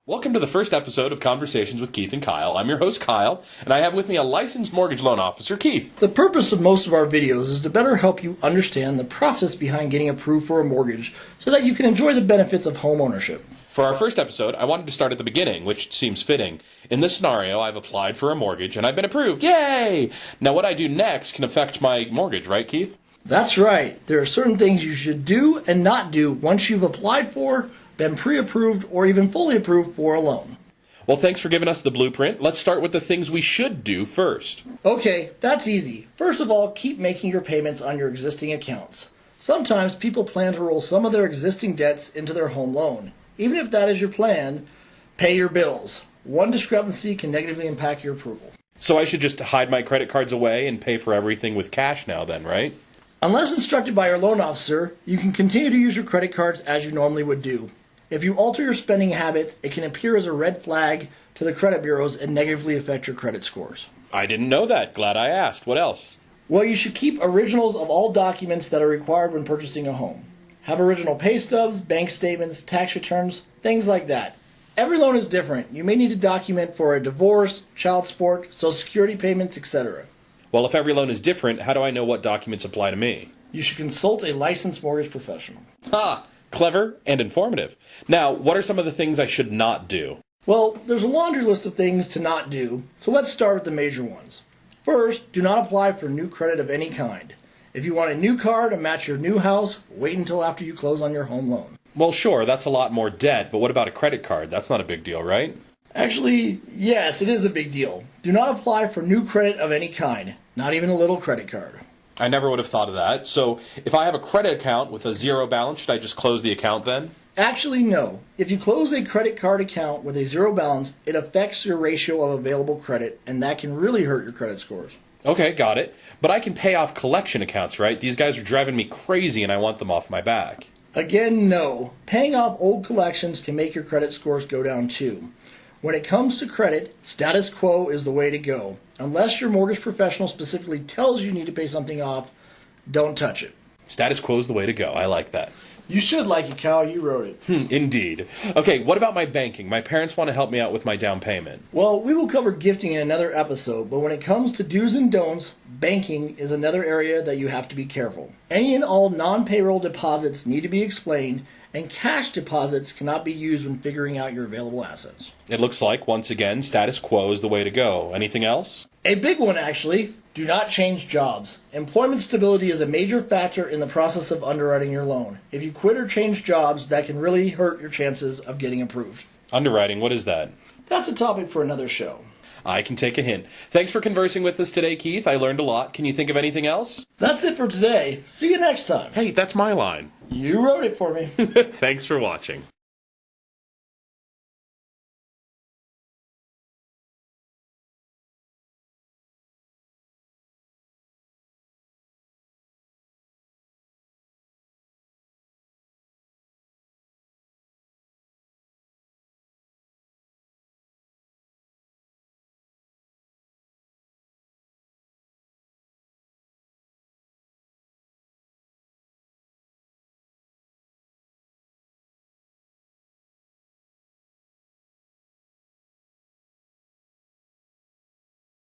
Welcome to the first episode of Conversations with Keith and Kyle. I'm your host, Kyle, and I have with me a licensed mortgage loan officer, Keith. The purpose of most of our videos is to better help you understand the process behind getting approved for a mortgage so that you can enjoy the benefits of home ownership. For our first episode, I wanted to start at the beginning, which seems fitting. In this scenario, I've applied for a mortgage and I've been approved. Yay! Now what I do next can affect my mortgage, right, Keith? That's right. There are certain things you should do and not do once you've applied for, been pre-approved, or even fully approved for a loan. Well, thanks for giving us the blueprint. Let's start with the things we should do first. Okay, that's easy. First of all, keep making your payments on your existing accounts. Sometimes people plan to roll some of their existing debts into their home loan. Even if that is your plan, pay your bills. One discrepancy can negatively impact your approval. So I should just hide my credit cards away and pay for everything with cash now then, right? Unless instructed by your loan officer, you can continue to use your credit cards as you normally would do. If you alter your spending habits, it can appear as a red flag to the credit bureaus and negatively affect your credit scores. I didn't know that. Glad I asked. What else? Well, you should keep originals of all documents that are required when purchasing a home. Have original pay stubs, bank statements, tax returns, things like that. Every loan is different. You may need to document for a divorce, child support, social security payments, etc. Well, if every loan is different, how do I know what documents apply to me? You should consult a licensed mortgage professional. Ha! Clever and informative. Now, what are some of the things I should not do? Well, there's a laundry list of things to not do, so let's start with the major ones. First, do not apply for new credit of any kind. If you want a new car to match your new house, wait until after you close on your home loan. Well, sure, that's a lot more debt, but what about a credit card? That's not a big deal, right? Actually, yes, it is a big deal. Do not apply for new credit of any kind, not even a little credit card. I never would have thought of that. So, if I have a credit account with a zero balance, should I just close the account then? Actually, no. If you close a credit card account with a zero balance, it affects your ratio of available credit, and that can really hurt your credit scores. Okay, got it. But I can pay off collection accounts, right? These guys are driving me crazy and I want them off my back. Again, no. Paying off old collections can make your credit scores go down too. When it comes to credit, status quo is the way to go. Unless your mortgage professional specifically tells you need to pay something off, don't touch it. Status quo is the way to go. I like that. You should like it, Kyle. You wrote it. Indeed. Okay, what about my banking? My parents want to help me out with my down payment. Well, we will cover gifting in another episode, but when it comes to do's and don'ts, banking is another area that you have to be careful. Any and all non-payroll deposits need to be explained, and cash deposits cannot be used when figuring out your available assets. It looks like, once again, status quo is the way to go. Anything else? A big one, actually. Do not change jobs. Employment stability is a major factor in the process of underwriting your loan. If you quit or change jobs, that can really hurt your chances of getting approved. Underwriting, what is that? That's a topic for another show. I can take a hint. Thanks for conversing with us today, Keith. I learned a lot. Can you think of anything else? That's it for today. See you next time. Hey, that's my line. You wrote it for me. Thanks for watching.